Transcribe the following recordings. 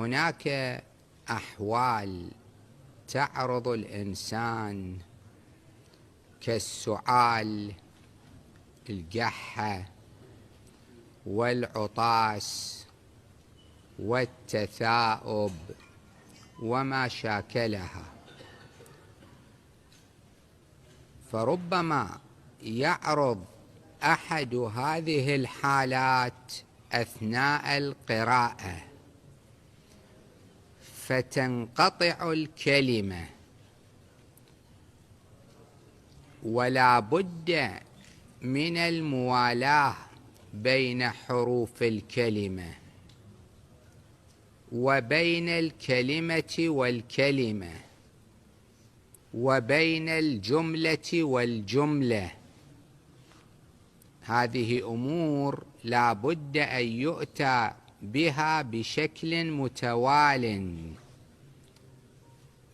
هناك أحوال تعرض الإنسان كالسعال، القحة والعطاس والتثاؤب وما شاكلها، فربما يعرض أحد هذه الحالات أثناء القراءة فتنقطع الكلمة، ولا بد من الموالاة بين حروف الكلمة وبين الكلمة والكلمة وبين الجملة والجملة. هذه أمور لا بد أن يؤتى بها بشكل متوال،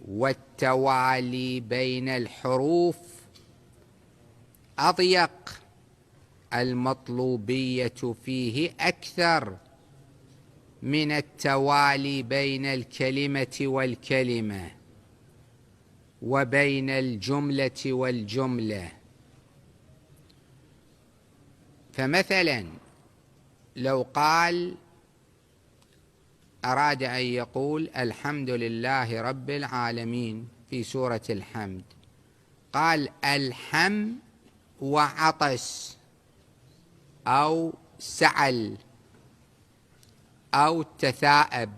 والتوالي بين الحروف أضيق، المطلوبية فيه أكثر من التوالي بين الكلمة والكلمة وبين الجملة والجملة. فمثلا لو أراد أن يقول الحمد لله رب العالمين في سورة الحمد، قال الحم وعطس أو سعل أو تثاءب،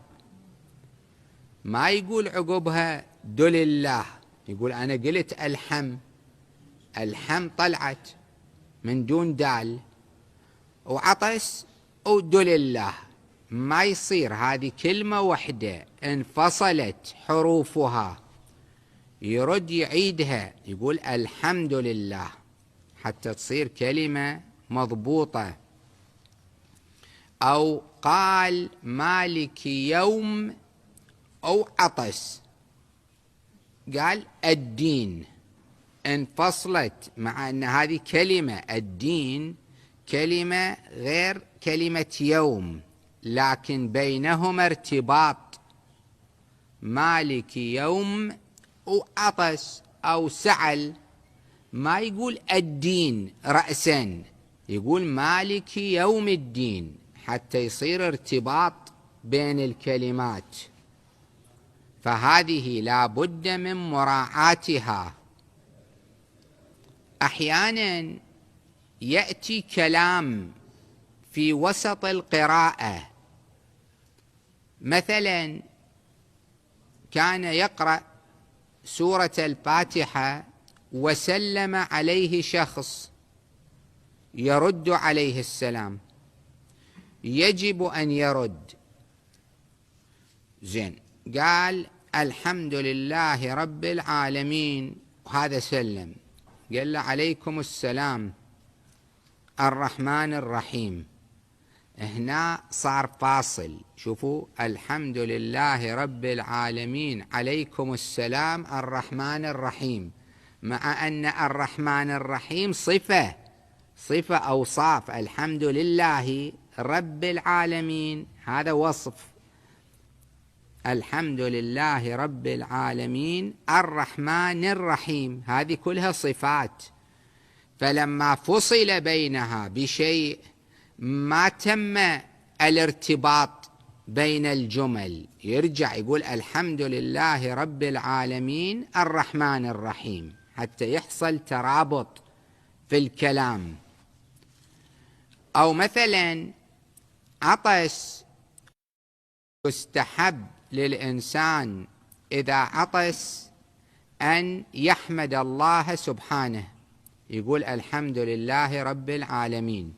ما يقول عقبها دل الله، يقول أنا قلت الحم طلعت من دون دال، وعطس ودل الله، ما يصير، هذه كلمة واحدة انفصلت حروفها، يرد يعيدها يقول الحمد لله حتى تصير كلمة مضبوطة. أو قال مالك يوم أو عطس، قال الدين، انفصلت، مع أن هذه كلمة الدين كلمة غير كلمة يوم، لكن بينهما ارتباط. مالك يوم أو عطس أو سعل، ما يقول الدين رأسا، يقول مالك يوم الدين، حتى يصير ارتباط بين الكلمات. فهذه لا بد من مراعاتها. أحيانا يأتي كلام في وسط القراءة، مثلا كان يقرأ سورة الفاتحة وسلم عليه شخص، يرد عليه السلام، يجب أن يرد. زين، قال الحمد لله رب العالمين، وهذا سلم، قال له عليكم السلام الرحمن الرحيم. هنا صار فاصل، شوفوا، الحمد لله رب العالمين عليكم السلام الرحمن الرحيم، مع أن الرحمن الرحيم صفة أوصاف، الحمد لله رب العالمين هذا وصف، الحمد لله رب العالمين الرحمن الرحيم هذه كلها صفات. فلما فصل بينها بشيء ما تم الارتباط بين الجمل، يرجع يقول الحمد لله رب العالمين الرحمن الرحيم، حتى يحصل ترابط في الكلام. أو مثلا عطس، يستحب للإنسان إذا عطس أن يحمد الله سبحانه، يقول الحمد لله رب العالمين.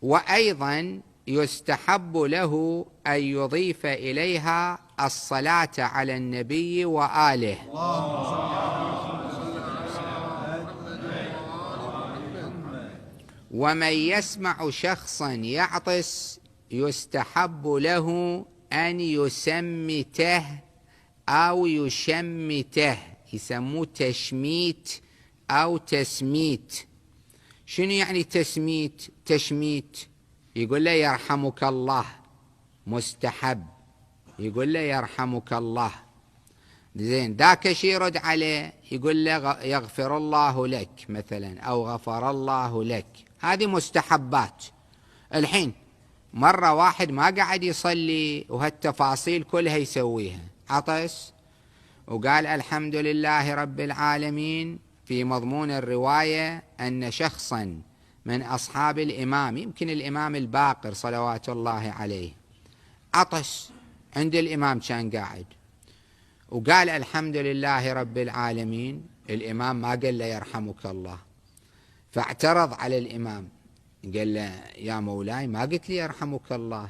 وأيضا يستحب له أن يضيف إليها الصلاة على النبي وآله. ومن يسمع شخصا يعطس يستحب له أن يسمته أو يشمته، يسموه تشميت أو تسميت. شنو يعني تشميت؟ يقول له يرحمك الله، مستحب يقول له يرحمك الله. زين، ذاك شي يرد عليه يقول له يغفر الله لك مثلا، أو غفر الله لك. هذه مستحبات. الحين مرة واحد ما قاعد يصلي وهالتفاصيل كلها يسويها، عطس وقال الحمد لله رب العالمين، في مضمون الرواية أن شخصا من أصحاب الإمام، يمكن الإمام الباقر صلوات الله عليه، عطس عند الإمام كان قاعد وقال الحمد لله رب العالمين. الإمام ما قال له يرحمك الله، فاعترض على الإمام، قال له يا مولاي ما قلت لي يرحمك الله.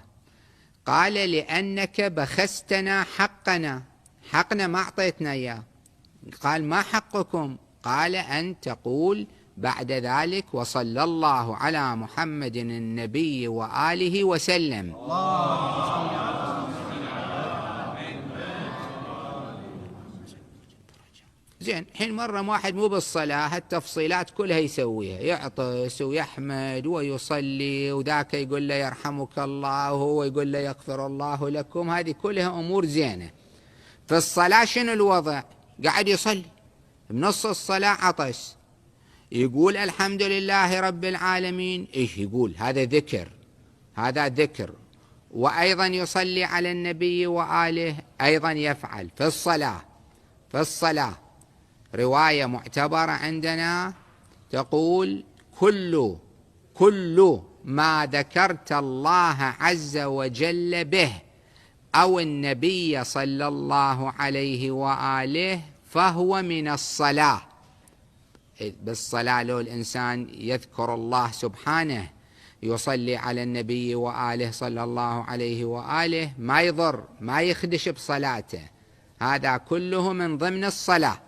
قال لأنك بخستنا حقنا، حقنا ما أعطيتنا إياه. قال ما حقكم؟ قال أن تقول بعد ذلك وصلى الله على محمد النبي وآله وسلم. زين، حين مرة واحد مو بالصلاة هالتفصيلات كلها يسويها، يعطس ويحمد ويصلي، وذاك يقول له يرحمك الله وهو يقول له يغفر الله لكم. هذه كلها أمور زينة. في الصلاة شنو الوضع؟ قاعد يصلي بنص الصلاة عطس، يقول الحمد لله رب العالمين. إيش يقول؟ هذا ذكر، هذا ذكر. وأيضا يصلي على النبي وآله، أيضا يفعل في الصلاة. في الصلاة رواية معتبرة عندنا تقول كل ما ذكرت الله عز وجل به أو النبي صلى الله عليه وآله فهو من الصلاة. بالصلاة لو الإنسان يذكر الله سبحانه، يصلي على النبي وآله صلى الله عليه وآله، ما يضر، ما يخدش بصلاته، هذا كله من ضمن الصلاة.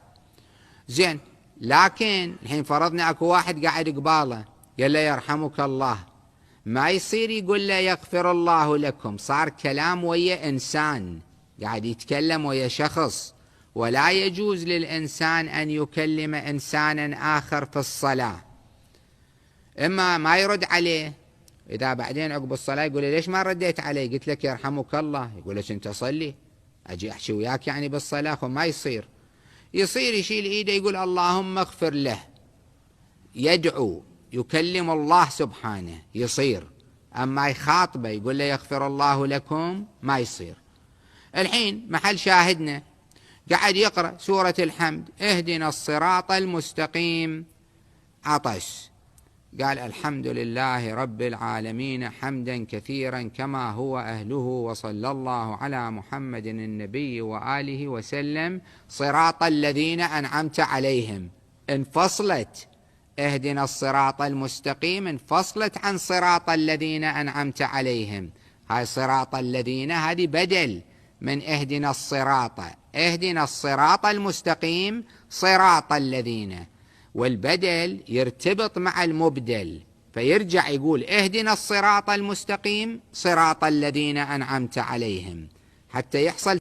زين، لكن الحين فرضنا اكو واحد قاعد قباله قال له يرحمك الله، ما يصير يقول له يغفر الله لكم. صار كلام ويا إنسان، قاعد يتكلم ويا شخص، ولا يجوز للإنسان أن يكلم إنسانا آخر في الصلاة. إما ما يرد عليه، إذا بعدين عقب الصلاة يقول ليش ما رديت علي؟ قلت لك يرحمك الله. يقول لك أنت صلي، أجي أحكي وياك يعني بالصلاة؟ وما يصير. يصير يشيل إيده يقول اللهم اغفر له، يدعو، يكلم الله سبحانه، يصير. أما يخاطبه يقول له يغفر الله لكم، ما يصير. الحين محل شاهدنا قاعد يقرأ سورة الحمد، اهدنا الصراط المستقيم، عطش، قال الحمد لله رب العالمين حمدا كثيرا كما هو أهله، وصلى الله على محمد النبي وآله وسلم، صراط الذين أنعمت عليهم. انفصلت اهدنا الصراط المستقيم، انفصلت عن صراط الذين أنعمت عليهم. هاي صراط الذين هذه بدل من اهدنا الصراط. اهدنا الصراط المستقيم صراط الذين، والبدل يرتبط مع المبدل، فيرجع يقول اهدنا الصراط المستقيم صراط الذين أنعمت عليهم، حتى يحصل